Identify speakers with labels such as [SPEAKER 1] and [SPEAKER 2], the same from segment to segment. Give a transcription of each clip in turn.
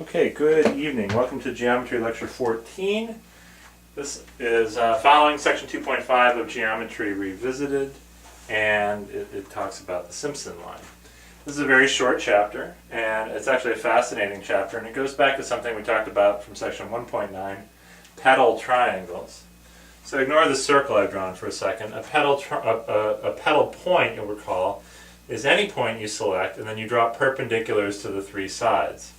[SPEAKER 1] Okay, good evening. Welcome to Geometry Lecture 14. This is following section 2.5 of Geometry Revisited, and it talks about the Simpson line. This is a very short chapter, and it's actually a fascinating chapter, and it goes back to something we talked about from section 1.9, pedal triangles. So ignore the circle I've drawn for a second. A pedal point, you'll recall, is any point you select, and then you draw perpendiculars to the three sides.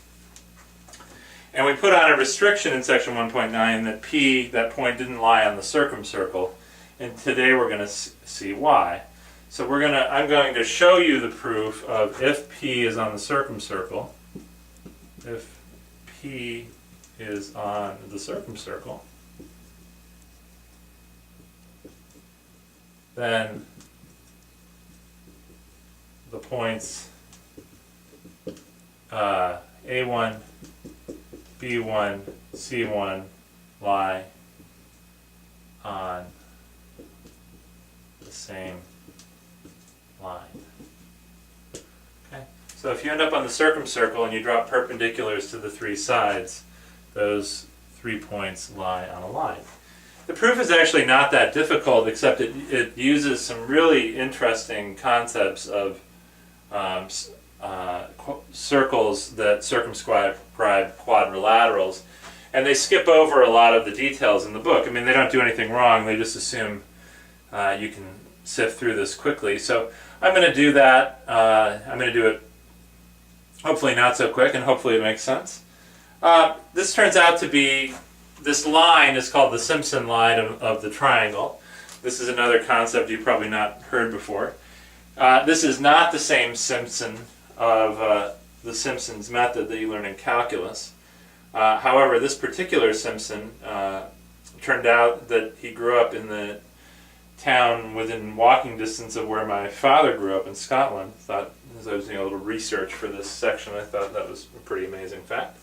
[SPEAKER 1] And we put on a restriction in section 1.9 that P, that point, didn't lie on the circumcircle. And today we're going to see why. So I'm going to show you the proof of if P is on the circumcircle, if P is on the circumcircle, then the points A1, B1, C1 lie on the same line. Okay? So if you end up on the circumcircle and you drop perpendiculars to the three sides, those 3 points lie on a line. The proof is actually not that difficult, except it uses some really interesting concepts of circles that circumscribe quadrilaterals, and they skip over a lot of the details in the book. I mean, they don't do anything wrong, they just assume you can sift through this quickly. So I'm going to do that. I'm going to do it hopefully not so quick, and hopefully it makes sense. This turns out to be, this line is called the Simpson line of the triangle. This is another concept you've probably not heard before. This is not the same Simpson of the Simpson's method that you learn in calculus. However, this particular Simpson turned out that he grew up in the town within walking distance of where my father grew up in Scotland. Thought, as I was doing a little research for this section, I thought that was a pretty amazing fact.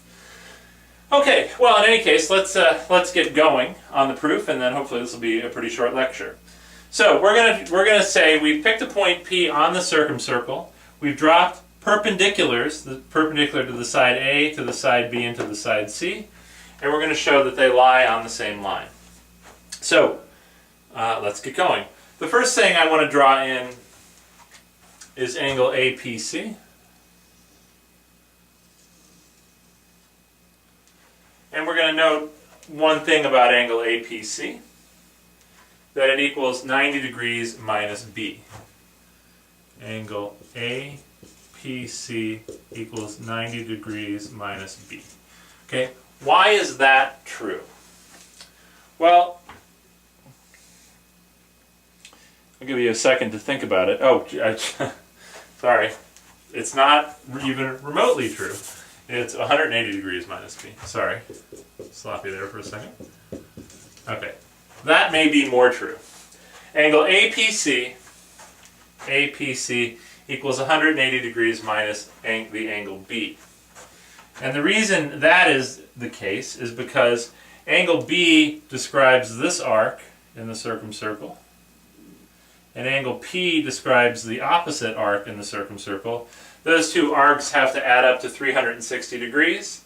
[SPEAKER 1] Okay, well, in any case, let's get going on the proof, and then hopefully this will be a pretty short lecture. So we're gonna say we picked a point P on the circumcircle. We've dropped perpendiculars, the perpendicular to the side A, to the side B, and to the side C, and we're going to show that they lie on the same line. So let's get going. The first thing I want to draw in is angle APC. And we're going to note one thing about angle APC, that it equals 90 degrees minus B. Angle APC equals 90 degrees minus B. Okay, why is that true? Well, I'll give you a second to think about it. Oh, sorry. It's not even remotely true. It's 180 degrees minus B. Sorry. Sloppy there for a second. Okay. That may be more true. Angle APC equals 180 degrees minus the angle B. And the reason that is the case is because angle B describes this arc in the circumcircle, and angle P describes the opposite arc in the circumcircle. Those two arcs have to add up to 360 degrees.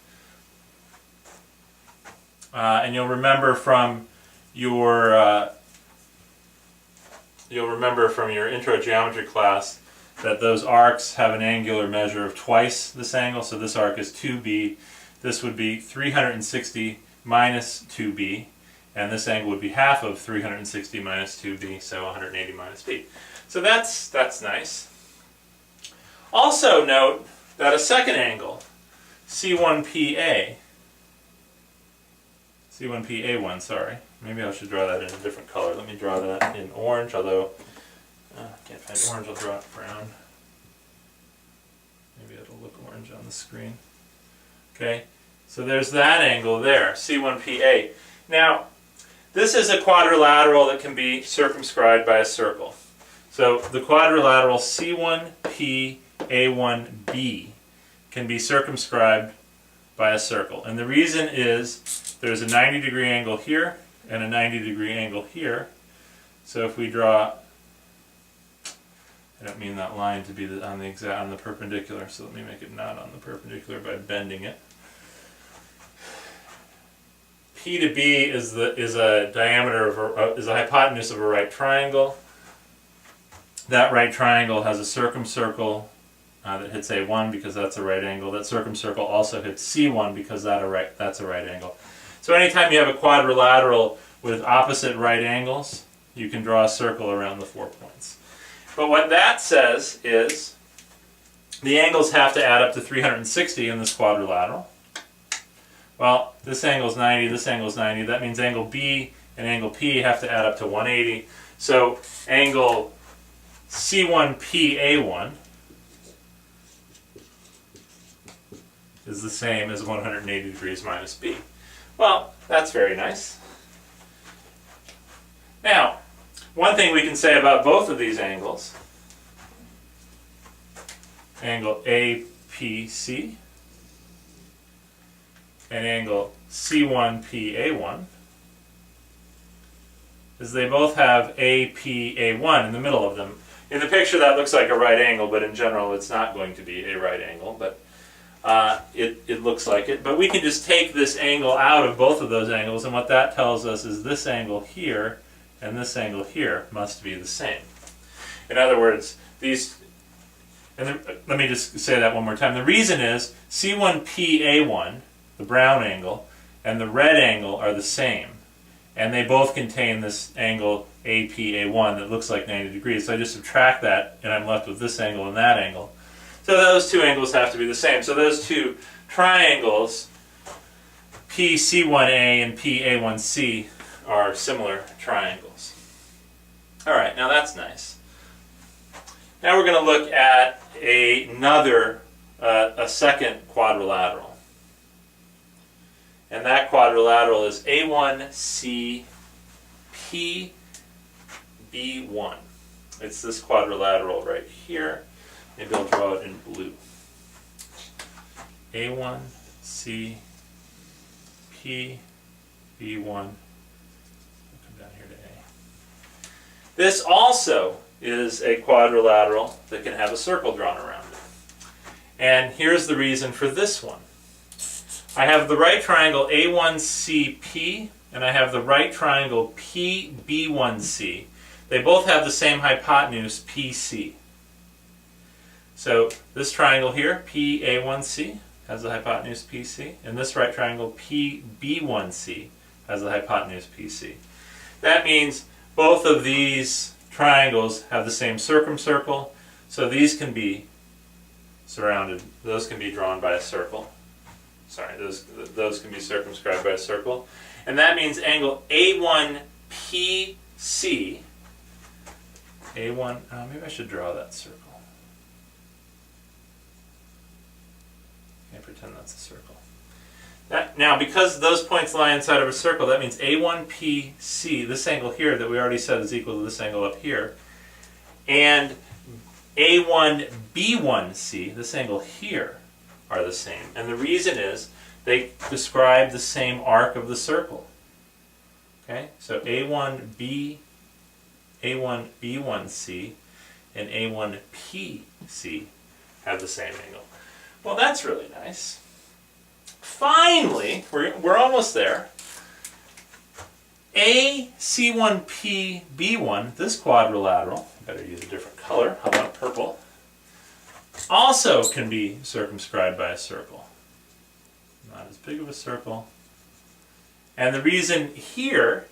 [SPEAKER 1] And you'll remember from your intro geometry class that those arcs have an angular measure of twice this angle. So this arc is 2b. This would be 360 minus 2b, and this angle would be half of 360 minus 2b, so 180 minus b. So that's nice. Also note that a second angle, C1PA, C1PA1, sorry. Maybe I should draw that in a different color. Let me draw that in orange, although I can't find orange, I'll draw it brown. Maybe it'll look orange on the screen. Okay, so there's that angle there, C1PA. Now, this is a quadrilateral that can be circumscribed by a circle. So the quadrilateral C1PA1B can be circumscribed by a circle. And the reason is there's a 90 degree angle here and a 90 degree angle here. So if we draw, I don't mean that line to be on the perpendicular, so let me make it not on the perpendicular by bending it. P to B is a diameter of is a hypotenuse of a right triangle. That right triangle has a circumcircle that hits A1 because that's a right angle. That circumcircle also hits C1 because that's a right angle. So anytime you have a quadrilateral with opposite right angles, you can draw a circle around the 4 points. But what that says is the angles have to add up to 360 in this quadrilateral. Well, this angle is 90, this angle is 90. That means angle B and angle P have to add up to 180. So angle C1PA1 is the same as 180 degrees minus B. Well, that's very nice. Now, one thing we can say about both of these angles, angle APC and angle C1PA1, is they both have APA1 in the middle of them. In the picture that looks like a right angle, but in general it's not going to be a right angle, but it looks like it. But we can just take this angle out of both of those angles, and what that tells us is this angle here and this angle here must be the same. In other words, these, and let me just say that one more time. The reason is C1PA1, the brown angle, and the red angle are the same. And they both contain this angle APA1 that looks like 90 degrees. So I just subtract that, and I'm left with this angle and that angle. So those two angles have to be the same. So those two triangles, PC1A and PA1C, are similar triangles. All right, now that's nice. Now we're going to look at a second quadrilateral. And that quadrilateral is A1CPB1. It's this quadrilateral right here. Maybe I'll draw it in blue. A1CPB1. Come down here to A. This also is a quadrilateral that can have a circle drawn around it. And here's the reason for this one. I have the right triangle A1CP and I have the right triangle PB1C. They both have the same hypotenuse PC. So this triangle here, PA1C, has the hypotenuse PC, and this right triangle PB1C has the hypotenuse PC. That means both of these triangles have the same circumcircle, so these can be surrounded, those can be drawn by a circle. Sorry, those can be circumscribed by a circle. And that means angle A1PC, maybe I should draw that circle. Okay, pretend that's a circle. Now, because those points lie inside of a circle, that means A1PC, this angle here that we already said is equal to this angle up here, and A1B1C, this angle here, are the same. And the reason is they describe the same arc of the circle. Okay? So A1B, A1B1C and A1PC have the same angle. Well, that's really nice. Finally, we're almost there. AC1PB1, this quadrilateral, better use a different color, how about purple, also can be circumscribed by a circle. Not as big of a circle. And the reason here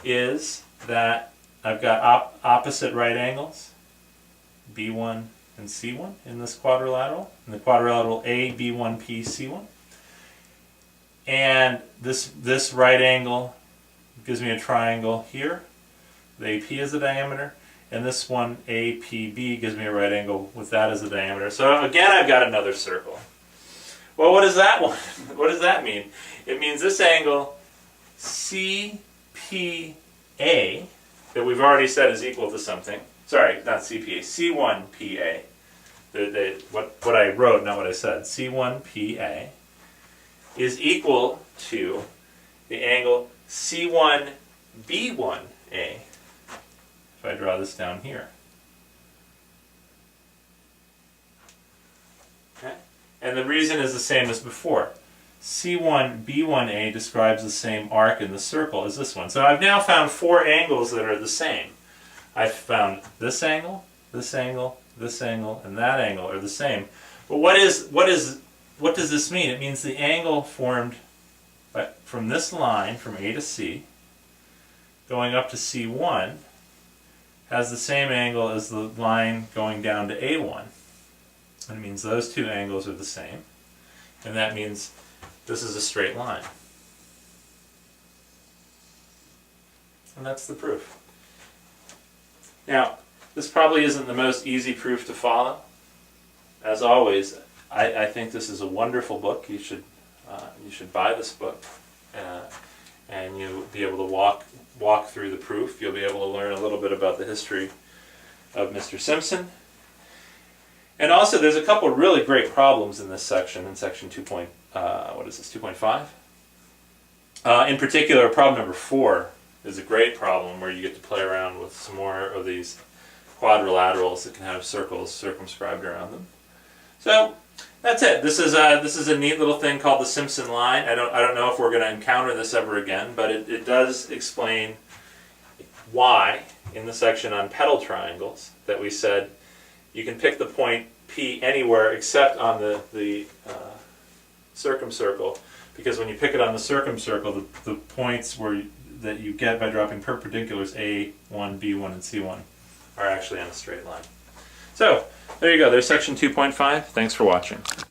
[SPEAKER 1] is that I've got opposite right angles, B1 and C1 in this quadrilateral, in the quadrilateral AB1PC1. And this right angle gives me a triangle here. The AP is the diameter. And this one, APB, gives me a right angle with that as the diameter. So again, I've got another circle. Well, what does that one? What does that mean? It means this angle CPA that we've already said is equal to something. Sorry, not CPA, C1PA. What I wrote, not what I said. C1PA is equal to the angle C1B1A. If I draw this down here. Okay? And the reason is the same as before. C1B1A describes the same arc in the circle as this one. So I've now found 4 angles that are the same. I've found this angle, this angle, this angle, and that angle are the same. But what does this mean? It means the angle formed from this line, from A to C, going up to C1, has the same angle as the line going down to A1. And it means those 2 angles are the same. And that means this is a straight line. And that's the proof. Now, this probably isn't the most easy proof to follow. As always, I think this is a wonderful book. You should buy this book, and you'll be able to walk through the proof. You'll be able to learn a little bit about the history of Mr. Simpson. And also, there's a couple of really great problems in this section, in section 2.5. In particular, problem number 4 is a great problem where you get to play around with some more of these quadrilaterals that can have circles circumscribed around them. So that's it. This is a neat little thing called the Simpson line. I don't know if we're going to encounter this ever again, but it does explain why in the section on pedal triangles that we said you can pick the point P anywhere except on the circumcircle, because when you pick it on the circumcircle, the points that you get by dropping perpendiculars A1, B1, and C1 are actually on a straight line. So there you go. There's section 2.5. Thanks for watching.